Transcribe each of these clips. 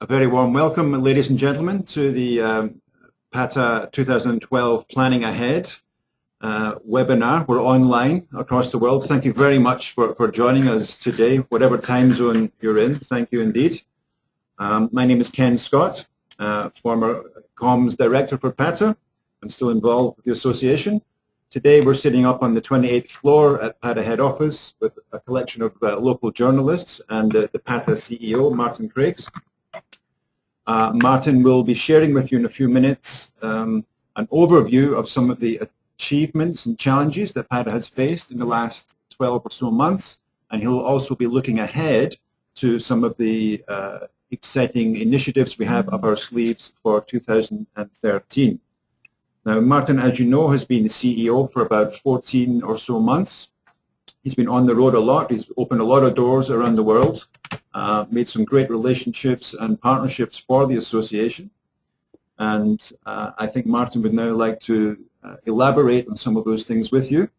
A very warm welcome, ladies and gentlemen, to the PATA 2012 Planning Ahead webinar. We're online across the world. Thank you very much for joining us today, whatever time zone you're in. Thank you indeed. My name is Ken Scott, former Comms Director for PATA. I'm still involved with the association. Today we're sitting up on the 28th floor at PATA head office with a collection of local journalists and the PATA CEO, Martin Craigs. Martin will be sharing with you in a few minutes an overview of some of the achievements and challenges that PATA has faced in the last 12 or so months, and he'll also be looking ahead to some of the exciting initiatives we have up our sleeves for 2013. Now, Martin, as you know, has been the CEO for about 14 or so months. He's been on the road a lot. He's opened a lot of doors around the world, made some great relationships and partnerships for the association. And I think Martin would now like to elaborate on some of those things with you.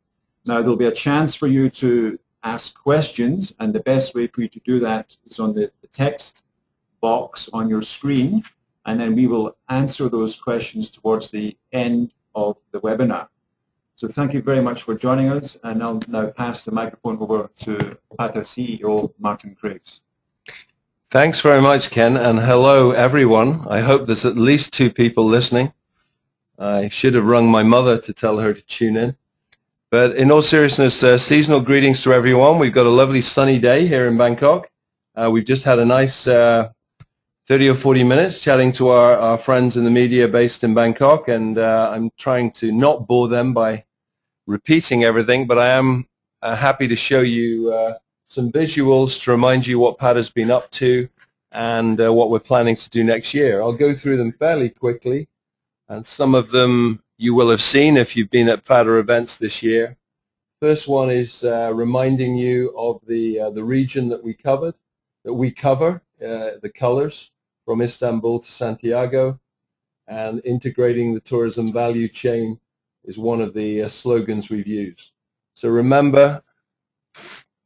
Now, there'll be a chance for you to ask questions, and the best way for you to do that is on the text box on your screen, and then we will answer those questions towards the end of the webinar. So thank you very much for joining us, and I'll now pass the microphone over to PATA CEO Martin Craigs. Thanks very much, Ken, and hello everyone. I hope there's at least 2 people listening. I should have rung my mother to tell her to tune in. But in all seriousness, seasonal greetings to everyone. We've got a lovely sunny day here in Bangkok. We've just had a nice 30 or 40 minutes chatting to our friends in the media based in Bangkok, and I'm trying to not bore them by repeating everything, but I am happy to show you some visuals to remind you what PATA's been up to and what we're planning to do next year. I'll go through them fairly quickly, and some of them you will have seen if you've been at PATA events this year. First one is reminding you of the region that we cover, the colors from Istanbul to Santiago, and integrating the tourism value chain is one of the slogans we've used. So remember,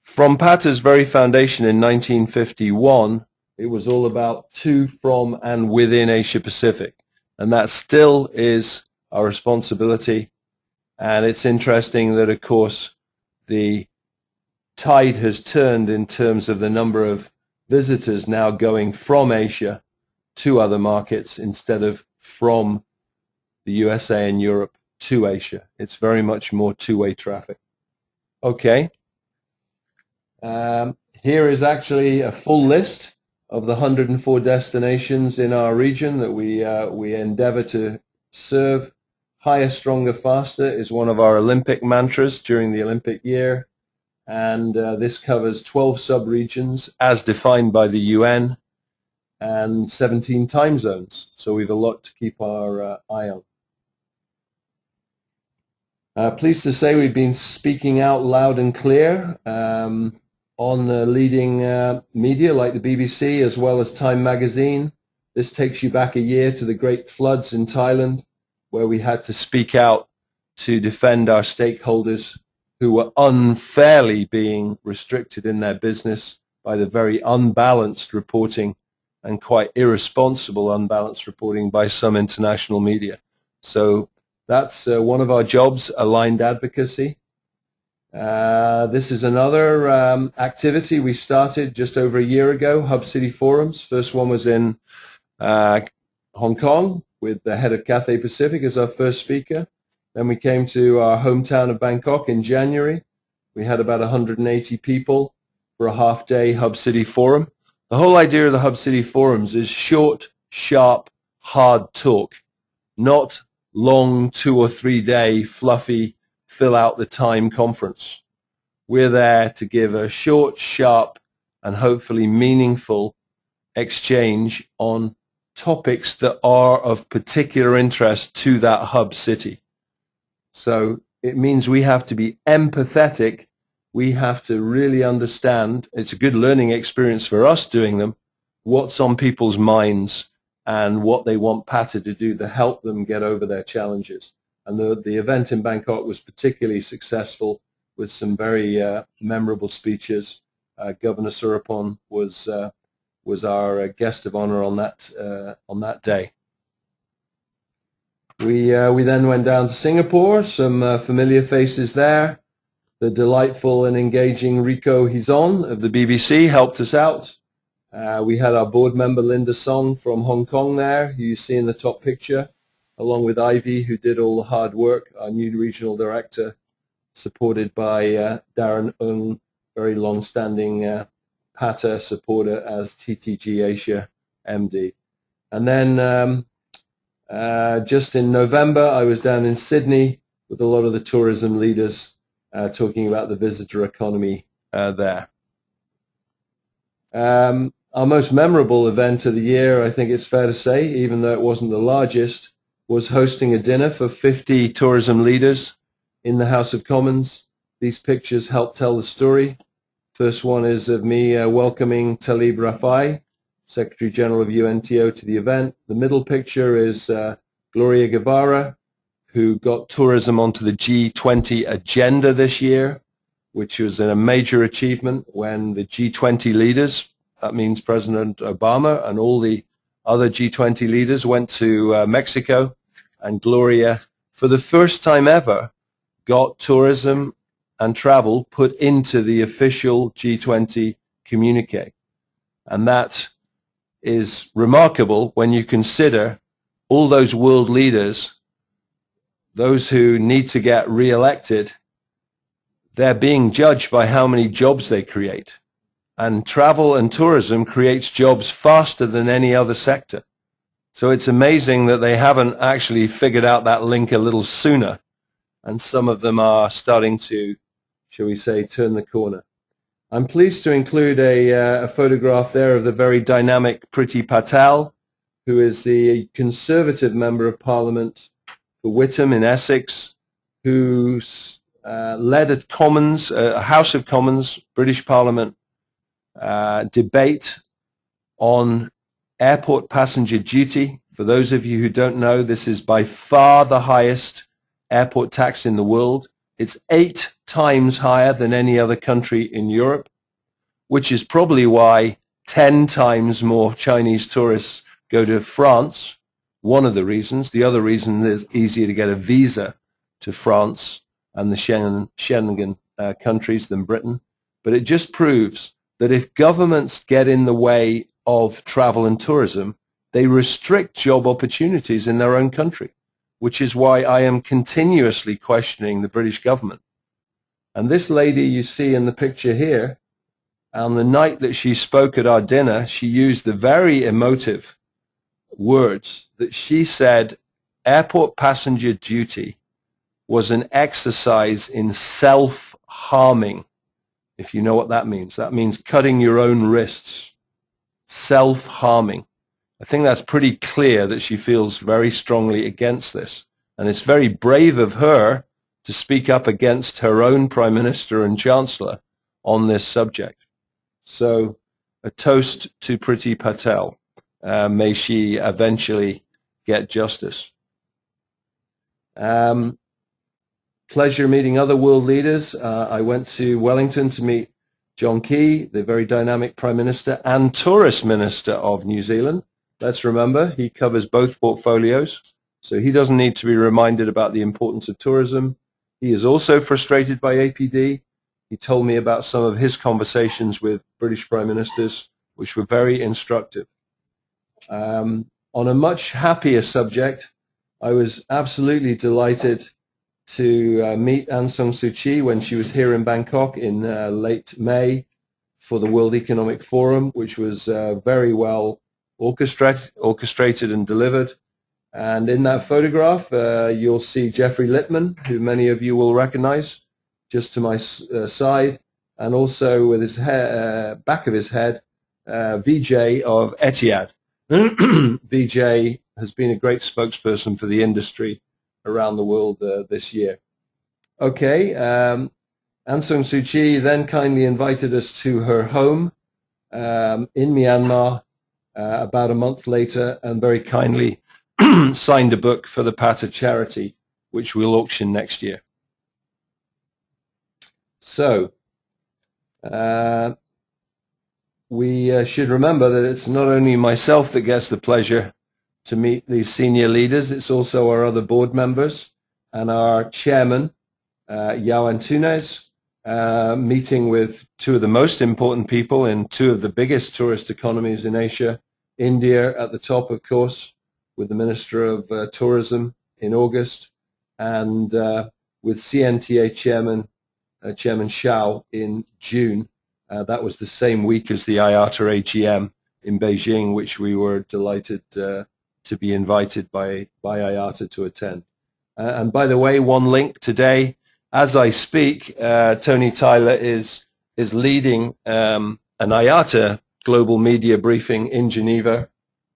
from PATA's very foundation in 1951, it was all about to, from, and within Asia Pacific, and that still is our responsibility. And it's interesting that, of course, the tide has turned in terms of the number of visitors now going from Asia to other markets instead of from the USA and Europe to Asia. It's very much more two-way traffic. Okay. Here is actually a full list of the 104 destinations in our region that we endeavor to serve. Higher, stronger, faster is one of our Olympic mantras during the Olympic year. And this covers 12 sub-regions as defined by the UN and 17 time zones. So we have a lot to keep our eye on. Pleased to say we've been speaking out loud and clear on the leading media like the BBC as well as Time magazine. This takes you back a year to the great floods in Thailand, where we had to speak out to defend our stakeholders who were unfairly being restricted in their business by the very unbalanced reporting and quite irresponsible unbalanced reporting by some international media. So that's one of our jobs, aligned advocacy. This is another activity we started just over a year ago, Hub City Forums. First one was in Hong Kong with the head of Cathay Pacific as our first speaker. Then we came to our hometown of Bangkok in January. We had about 180 people for a half-day Hub City Forum. The whole idea of the Hub City Forums is short, sharp, hard talk, not long 2 or 3 day fluffy fill out the time conference. We're there to give a short, sharp, and hopefully meaningful exchange on topics that are of particular interest to that hub city. So it means we have to be empathetic. We have to really understand, it's a good learning experience for us doing them, what's on people's minds and what they want PATA to do to help them get over their challenges. And the event in Bangkok was particularly successful with some very memorable speeches. Governor Surapon was was our guest of honor on that day. We then went down to Singapore. Some familiar faces there. The delightful and engaging Rico Hizon of the BBC helped us out. We had our board member Linda Song from Hong Kong there, who you see in the top picture, along with Ivy, who did all the hard work, our new regional director, supported by Darren Ung, very long-standing PATA supporter as TTG Asia MD. And then just in November, I was down in Sydney with a lot of the tourism leaders talking about the visitor economy there. Our most memorable event of the year, I think it's fair to say, even though it wasn't the largest, was hosting a dinner for 50 tourism leaders in the House of Commons. These pictures help tell the story. First one is of me welcoming Talib Rafai, Secretary General of UNTO, to the event. The middle picture is Gloria Guevara, who got tourism onto the G20 agenda this year, which was a major achievement when the G20 leaders, that means President Obama and all the other G20 leaders, went to Mexico, and Gloria, for the first time ever, got tourism and travel put into the official G20 communique. And that is remarkable when you consider all those world leaders, those who need to get re-elected, they're being judged by how many jobs they create. And travel and tourism creates jobs faster than any other sector. So it's amazing that they haven't actually figured out that link a little sooner. And some of them are starting to, shall we say, turn the corner. I'm pleased to include a photograph there of the very dynamic Priti Patel, who is the Conservative Member of Parliament for Witham in Essex, who led a House of Commons, British Parliament, debate on airport passenger duty. For those of you who don't know, this is by far the highest airport tax in the world. It's 8 times higher than any other country in Europe, which is probably why 10 times more Chinese tourists go to France. One of the reasons. The other reason is easier to get a visa to France and the Schengen countries than Britain. But it just proves that if governments get in the way of travel and tourism, they restrict job opportunities in their own country, which is why I am continuously questioning the British government. And this lady you see in the picture here, on the night that she spoke at our dinner, she used the very emotive words that she said airport passenger duty was an exercise in self-harming. If you know what that means cutting your own wrists, self-harming. I think that's pretty clear that she feels very strongly against this. And it's very brave of her to speak up against her own Prime Minister and Chancellor on this subject. So a toast to Priti Patel. May she eventually get justice. Pleasure meeting other world leaders. I went to Wellington to meet John Key, the very dynamic Prime Minister and Tourist Minister of New Zealand. Let's remember, he covers both portfolios, so he doesn't need to be reminded about the importance of tourism. He is also frustrated by APD. He told me about some of his conversations with British Prime Ministers, which were very instructive. On a much happier subject, I was absolutely delighted to meet Aung San Suu Kyi when she was here in Bangkok in late May for the World Economic Forum, which was very well orchestrated and delivered. And in that photograph, you'll see Jeffrey Littman, who many of you will recognize, just to my side, and also with his back of his head, Vijay of Etihad. Vijay has been a great spokesperson for the industry around the world this year. Okay, Aung San Suu Kyi then kindly invited us to her home in Myanmar about a month later, and very kindly signed a book for the PATA charity, which we'll auction next year. So, we should remember that it's not only myself that gets the pleasure to meet these senior leaders, it's also our other board members and our chairman, Yao Antunes, meeting with two of the most important people in two of the biggest tourist economies in Asia, India at the top, of course, with the Minister of Tourism in August, and with CNTA Chairman Shao in June. That was the same week as the IATA AGM in Beijing, which we were delighted to be invited by IATA to attend. And by the way, one link today, as I speak, Tony Tyler is leading an IATA global media briefing in Geneva,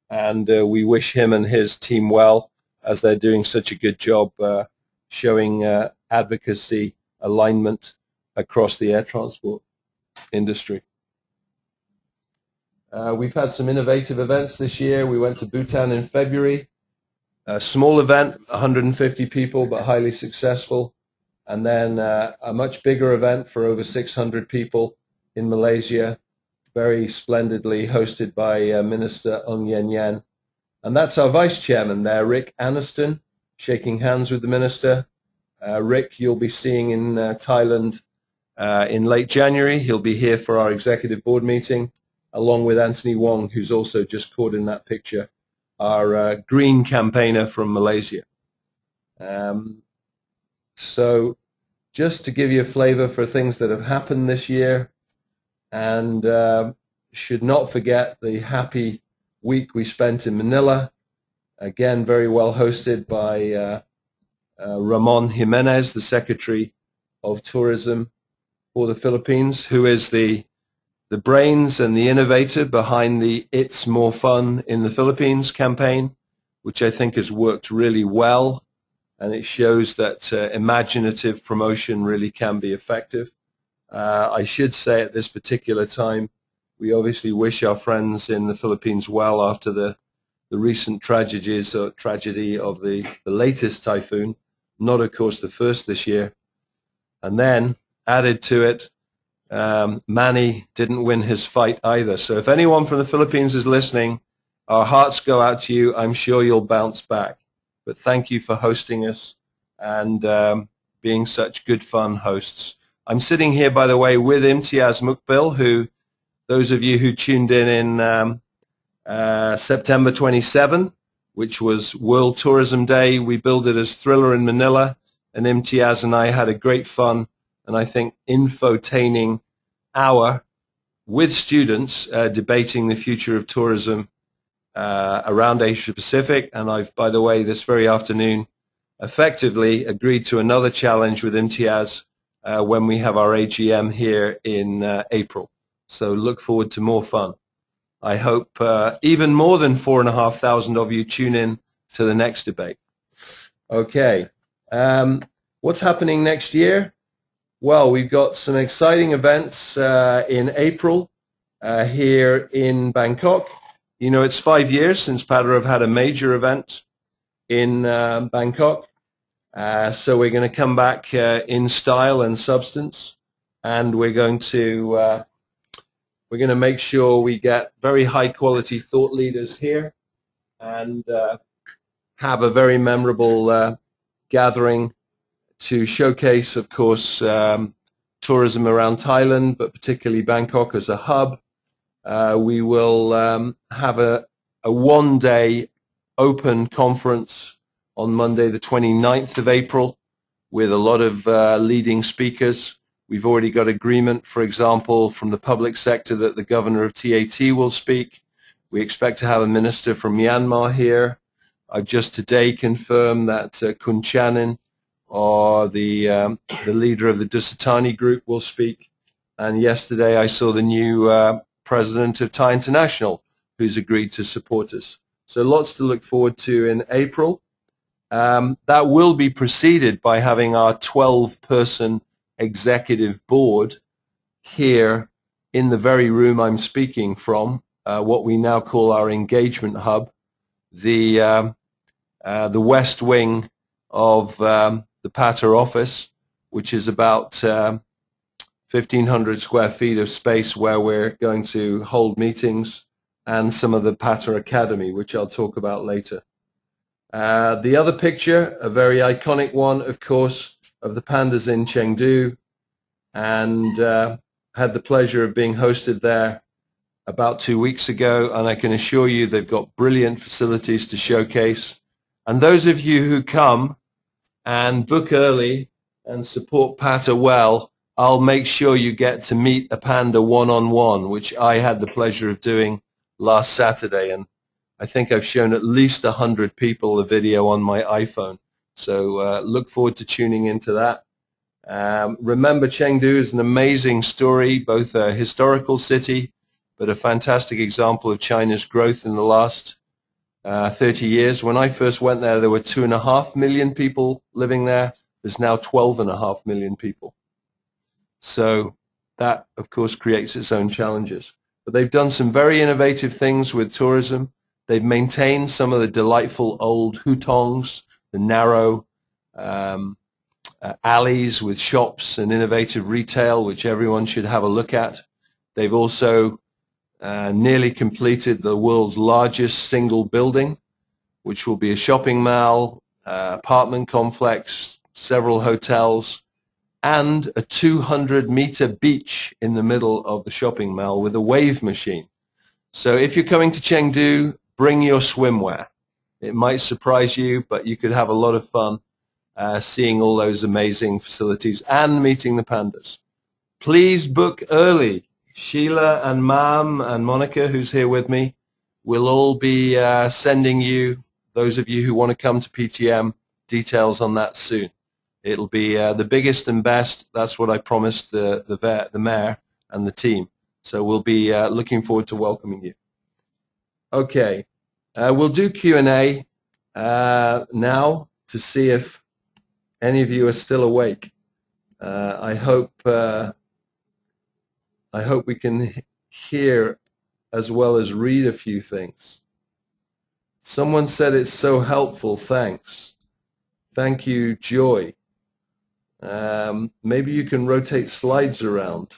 and we wish him and his team well as they're doing such a good job showing advocacy alignment across the air transport industry. We've had some innovative events this year. We went to Bhutan in February, a small event, 150 people, but highly successful. And then a much bigger event for over 600 people in Malaysia, very splendidly hosted by Minister Ng Yen Yan. And that's our vice chairman there, Rick Aniston, shaking hands with the minister. Rick, you'll be seeing in Thailand in late January. He'll be here for our executive board meeting, along with Anthony Wong, who's also just caught in that picture, our green campaigner from Malaysia. So just to give you a flavor for things that have happened this year, and should not forget the happy week we spent in Manila, again very well hosted by Ramon Jimenez, the Secretary of Tourism for the Philippines, who is the brains and the innovator behind the It's More Fun in the Philippines campaign, which I think has worked really well, and it shows that imaginative promotion really can be effective. I should say at this particular time, we obviously wish our friends in the Philippines well after the recent tragedy of the latest typhoon, not of course the first this year. And then added to it, Manny didn't win his fight either. So if anyone from the Philippines is listening, our hearts go out to you. I'm sure you'll bounce back. But thank you for hosting us and being such good fun hosts. I'm sitting here, by the way, with Imtiaz Mukbil, who, those of you who tuned in September 27, which was World Tourism Day, we billed it as Thriller in Manila, and Imtiaz and I had a great fun and I think infotaining hour with students debating the future of tourism around Asia Pacific. And I've, by the way, this very afternoon effectively agreed to another challenge with Imtiaz when we have our AGM here in April. So look forward to more fun. I hope even more than 4,500 of you tune in to the next debate. Okay. What's happening next year? Well, we've got some exciting events in April here in Bangkok. You know, it's 5 years since PADRA have had a major event in Bangkok. So we're going to come back in style and substance, and we're going to make sure we get very high quality thought leaders here and have a very memorable gathering to showcase, of course, tourism around Thailand, but particularly Bangkok as a hub. We will have a one-day open conference on Monday, the 29th of April, with a lot of leading speakers. We've already got agreement, for example, from the public sector that the governor of TAT will speak. We expect to have a minister from Myanmar here. I've just today confirmed that Kun Chanin, or the leader of the Dusatani group, will speak. And yesterday I saw the new president of Thai International, who's agreed to support us. So lots to look forward to in April. That will be preceded by having our 12-person executive board here in the very room I'm speaking from, what we now call our engagement hub, the west wing of the PATA office, which is about 1,500 square feet of space where we're going to hold meetings, and some of the Pata Academy, which I'll talk about later. The other picture, a very iconic one, of course, of the pandas in Chengdu, and had the pleasure of being hosted there about 2 weeks ago, and I can assure you they've got brilliant facilities to showcase. And those of you who come and book early and support Pata well, I'll make sure you get to meet a panda one-on-one, which I had the pleasure of doing last Saturday, and I think I've shown at least 100 people a video on my iPhone. So look forward to tuning into that. Remember, Chengdu is an amazing story, both a historical city, but a fantastic example of China's growth in the last 30 years. When I first went there, there were 2.5 million people living there. There's now 12.5 million people. So that, of course, creates its own challenges. But they've done some very innovative things with tourism. They've maintained some of the delightful old hutongs, the narrow alleys with shops and innovative retail, which everyone should have a look at. They've also nearly completed the world's largest single building, which will be a shopping mall, apartment complex, several hotels, and a 200-meter beach in the middle of the shopping mall with a wave machine. So if you're coming to Chengdu, bring your swimwear. It might surprise you, but you could have a lot of fun seeing all those amazing facilities and meeting the pandas. Please book early. Sheila and Mam and Monica, who's here with me, will all be sending you, those of you who want to come to PTM, details on that soon. It'll be the biggest and best. That's what I promised the mayor and the team. So we'll be looking forward to welcoming you. Okay, we'll do Q&A now to see if any of you are still awake. I hope we can hear as well as read a few things. Someone said it's so helpful. Thanks. Thank you, Joy. Maybe you can rotate slides around.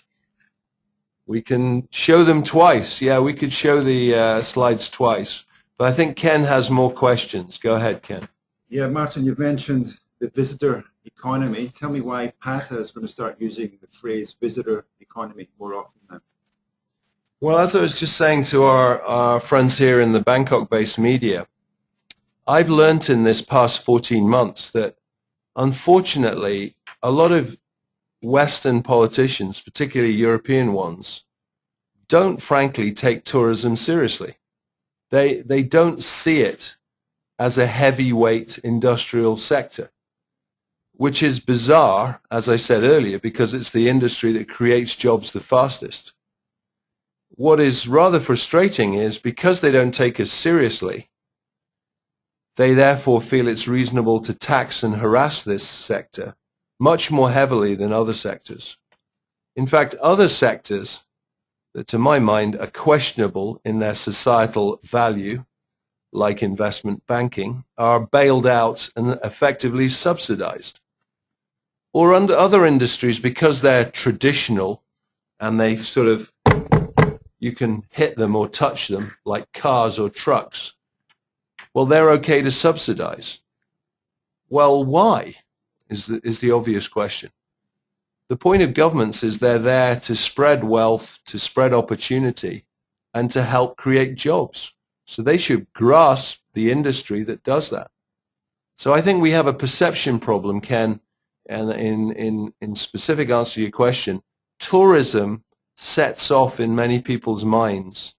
We can show them twice. Yeah, we could show the slides twice. But I think Ken has more questions. Go ahead, Ken. Yeah, Martin, you've mentioned the visitor economy. Tell me why PATA is going to start using the phrase visitor economy more often now. Well, as I was just saying to our friends here in the Bangkok-based media, I've learned in this past 14 months that, unfortunately, a lot of Western politicians, particularly European ones, don't frankly take tourism seriously. They don't see it as a heavyweight industrial sector, which is bizarre, as I said earlier, because it's the industry that creates jobs the fastest. What is rather frustrating is because they don't take us seriously, they therefore feel it's reasonable to tax and harass this sector much more heavily than other sectors. In fact, other sectors that, to my mind, are questionable in their societal value, like investment banking, are bailed out and effectively subsidized. Or under other industries, because they're traditional and they sort of, you can hit them or touch them, like cars or trucks, well, they're okay to subsidize. Well, why is the obvious question. The point of governments is they're there to spread wealth, to spread opportunity, and to help create jobs. So they should grasp the industry that does that. So I think we have a perception problem, Ken, and in specific answer to your question, tourism sets off in many people's minds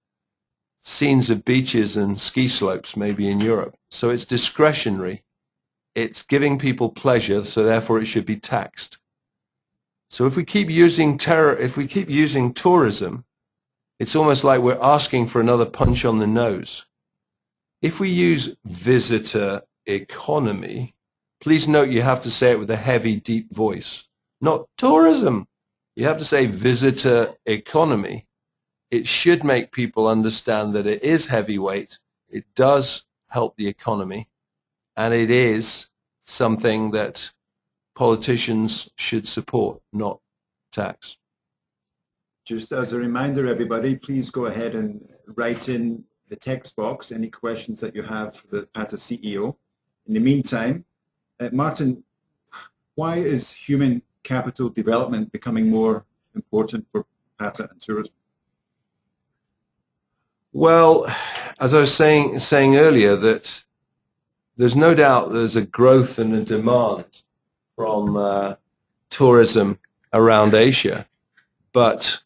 scenes of beaches and ski slopes, maybe in Europe. So it's discretionary. It's giving people pleasure, so therefore it should be taxed. So if we keep using tourism, it's almost like we're asking for another punch on the nose. If we use visitor economy, please note you have to say it with a heavy, deep voice. Not tourism. You have to say visitor economy. It should make people understand that it is heavyweight, it does help the economy, and it is something that politicians should support, not tax. Just as a reminder, everybody, please go ahead and write in the text box any questions that you have for the PATA CEO. In the meantime, Martin, why is human capital development becoming more important for PATA and tourism? Well, as I was saying earlier, that there's no doubt there's a growth and a demand from tourism around Asia, but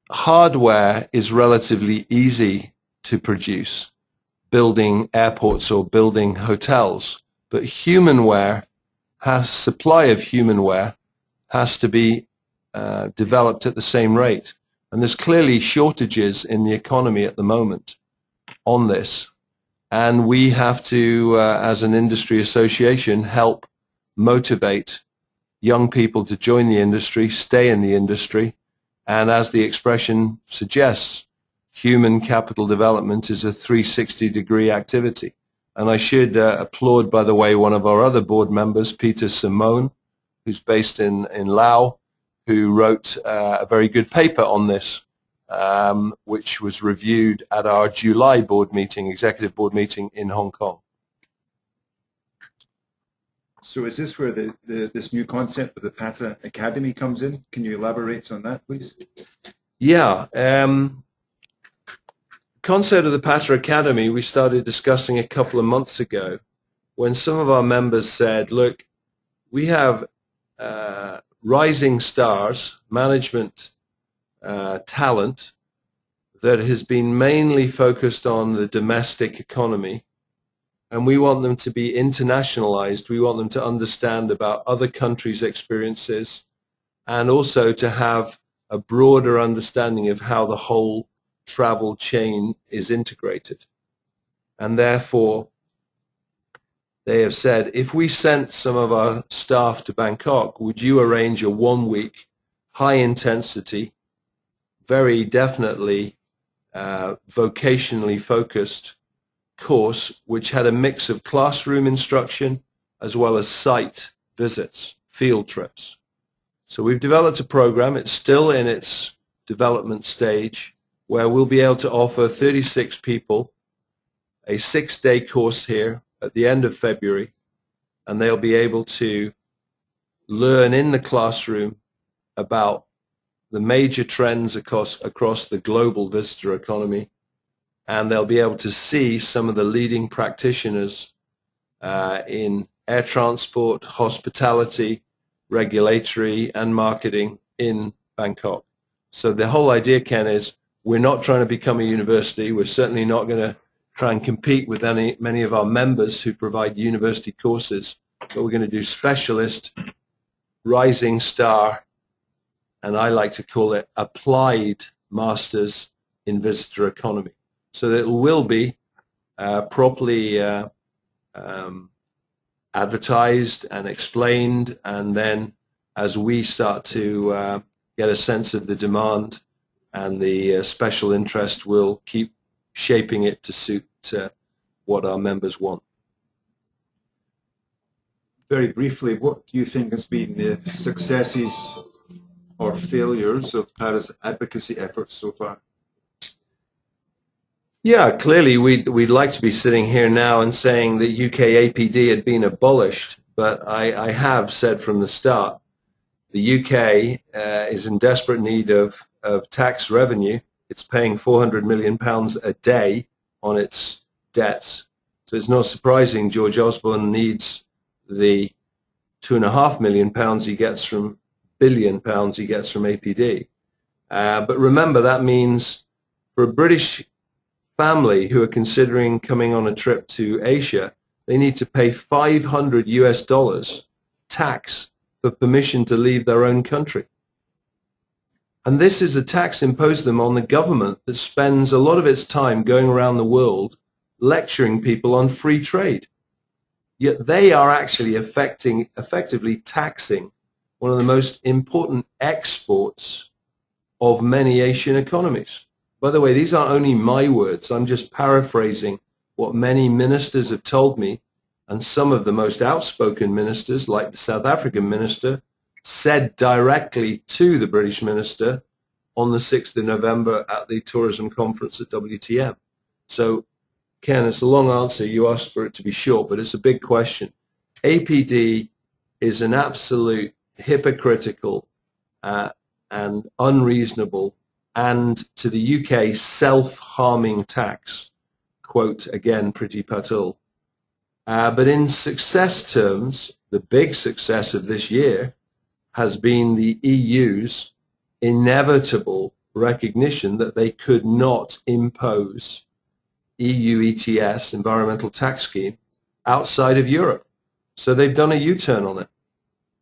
hardware is relatively easy to produce, building airports or building hotels, but supply of humanware has to be developed at the same rate. And there's clearly shortages in the economy at the moment on this. And we have to, as an industry association, help motivate young people to join the industry, stay in the industry. And as the expression suggests, human capital development is a 360-degree activity. And I should applaud, by the way, one of our other board members, Peter Simone, who's based in Laos, who wrote a very good paper on this, which was reviewed at our July board meeting, executive board meeting in Hong Kong. So is this where this new concept of the PATA Academy comes in? Can you elaborate on that, please? Yeah. Concept of the PATA Academy we started discussing a couple of months ago when some of our members said, look, we have rising stars, management talent that has been mainly focused on the domestic economy, and we want them to be internationalized. We want them to understand about other countries' experiences and also to have a broader understanding of how the whole travel chain is integrated. And therefore, they have said, if we sent some of our staff to Bangkok, would you arrange a 1-week, high-intensity, very definitely vocationally focused course, which had a mix of classroom instruction as well as site visits, field trips. So we've developed a program. It's still in its development stage, where we'll be able to offer 36 people a 6-day course here at the end of February, and they'll be able to learn in the classroom about the major trends across the global visitor economy, and they'll be able to see some of the leading practitioners in air transport, hospitality, regulatory, and marketing in Bangkok. So the whole idea, Ken, is we're not trying to become a university. We're certainly not going to try and compete with many of our members who provide university courses, but we're going to do specialist, rising star, and I like to call it applied masters in visitor economy. So that it will be properly advertised and explained, and then as we start to get a sense of the demand and the special interest, we'll keep shaping it to suit what our members want. Very briefly, what do you think has been the successes or failures of PATA's advocacy efforts so far? Yeah, clearly we'd like to be sitting here now and saying that UK APD had been abolished, but I have said from the start the UK is in desperate need of tax revenue. It's paying £400 million a day on its debts. So it's not surprising George Osborne needs the £2.5 million he gets from billion pounds he gets from APD. But remember, that means for a British family who are considering coming on a trip to Asia, they need to pay $500 tax for permission to leave their own country. And this is a tax imposed them on the government that spends a lot of its time going around the world lecturing people on free trade. Yet they are actually effectively taxing one of the most important exports of many Asian economies. By the way, these aren't only my words. I'm just paraphrasing what many ministers have told me, and some of the most outspoken ministers, like the South African minister, said directly to the British minister on the 6th of November at the tourism conference at WTM. So, Ken, it's a long answer. You asked for it to be short, but it's a big question. APD is an absolute hypocritical and unreasonable and, to the UK, self-harming tax. Quote, again, Priti Patel. But in success terms, the big success of this year has been the EU's inevitable recognition that they could not impose EU ETS, Environmental Tax Scheme, outside of Europe. So they've done a U-turn on it.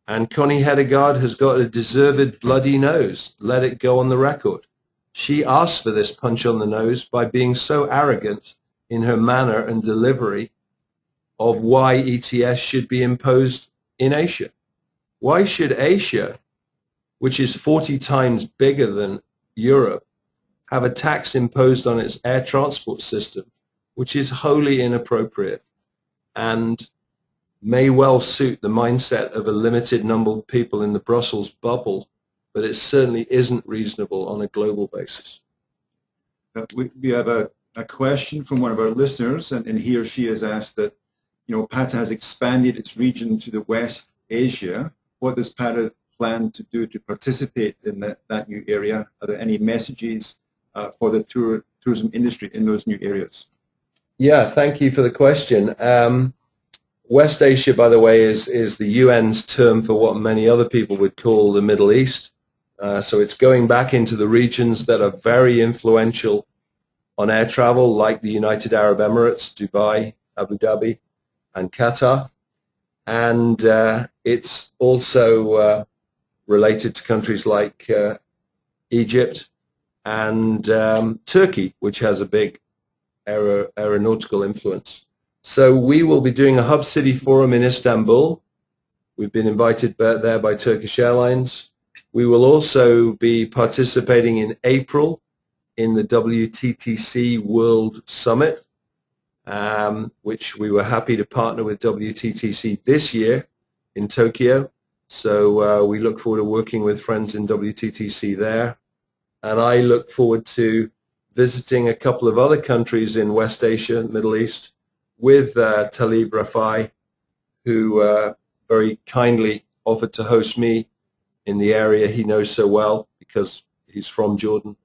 And Connie Hedegaard has got a deserved bloody nose. Let it go on the record. She asked for this punch on the nose by being so arrogant in her manner and delivery of why ETS should be imposed in Asia. Why should Asia, which is 40 times bigger than Europe, have a tax imposed on its air transport system, which is wholly inappropriate and may well suit the mindset of a limited number of people in the Brussels bubble, but it certainly isn't reasonable on a global basis. We have a question from one of our listeners, and he or she has asked that, PATA has expanded its region to the West Asia. What does PATA plan to do to participate in that new area? Are there any messages for the tourism industry in those new areas? Yeah, thank you for the question. West Asia, by the way, is the UN's term for what many other people would call the Middle East. So it's going back into the regions that are very influential on air travel, like the United Arab Emirates, Dubai, Abu Dhabi, and Qatar. And it's also related to countries like Egypt and Turkey, which has a big aeronautical influence. So we will be doing a Hub City Forum in Istanbul. We've been invited there by Turkish Airlines. We will also be participating in April in the WTTC World Summit, which we were happy to partner with WTTC this year in Tokyo. So we look forward to working with friends in WTTC there. And I look forward to visiting a couple of other countries in West Asia, Middle East, with Talib Rafai, who very kindly offered to host me in the area he knows so well because he's from Jordan.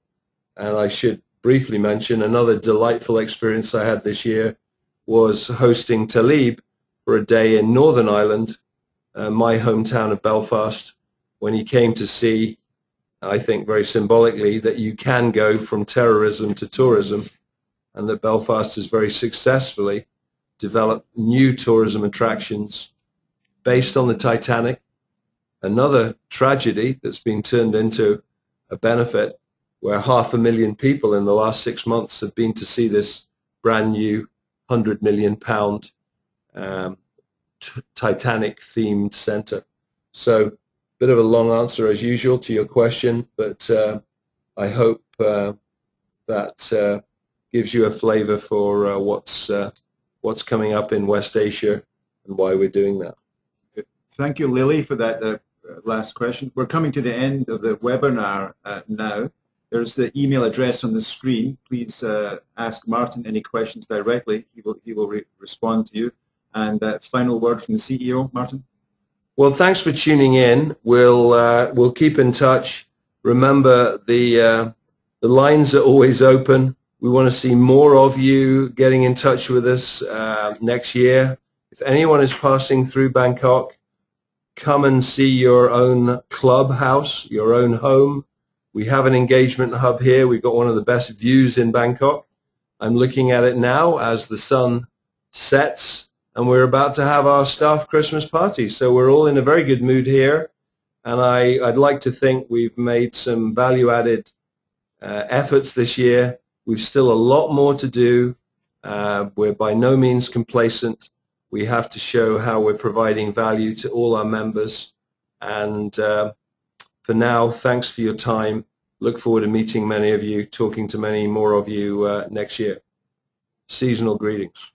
And I should briefly mention another delightful experience I had this year was hosting Talib for a day in Northern Ireland, my hometown of Belfast, when he came to see, I think very symbolically, that you can go from terrorism to tourism, and that Belfast has very successfully developed new tourism attractions based on the Titanic, another tragedy that's been turned into a benefit, where 500,000 people in the last 6 months have been to see this brand new £100 million Titanic-themed center. So, bit of a long answer as usual to your question, but I hope that gives you a flavor for what's coming up in West Asia and why we're doing that. Thank you, Lily, for that last question. We're coming to the end of the webinar now. There's the email address on the screen. Please ask Martin any questions directly. He will respond to you. And final word from the CEO, Martin. Well, thanks for tuning in. We'll keep in touch. Remember, the lines are always open. We want to see more of you getting in touch with us next year. If anyone is passing through Bangkok, come and see your own clubhouse, your own home. We have an engagement hub here. We've got one of the best views in Bangkok. I'm looking at it now as the sun sets, and we're about to have our staff Christmas party. So we're all in a very good mood here, and I'd like to think we've made some value-added efforts this year. We've still a lot more to do. We're by no means complacent. We have to show how we're providing value to all our members. And for now, thanks for your time. Look forward to meeting many of you, talking to many more of you next year. Seasonal greetings.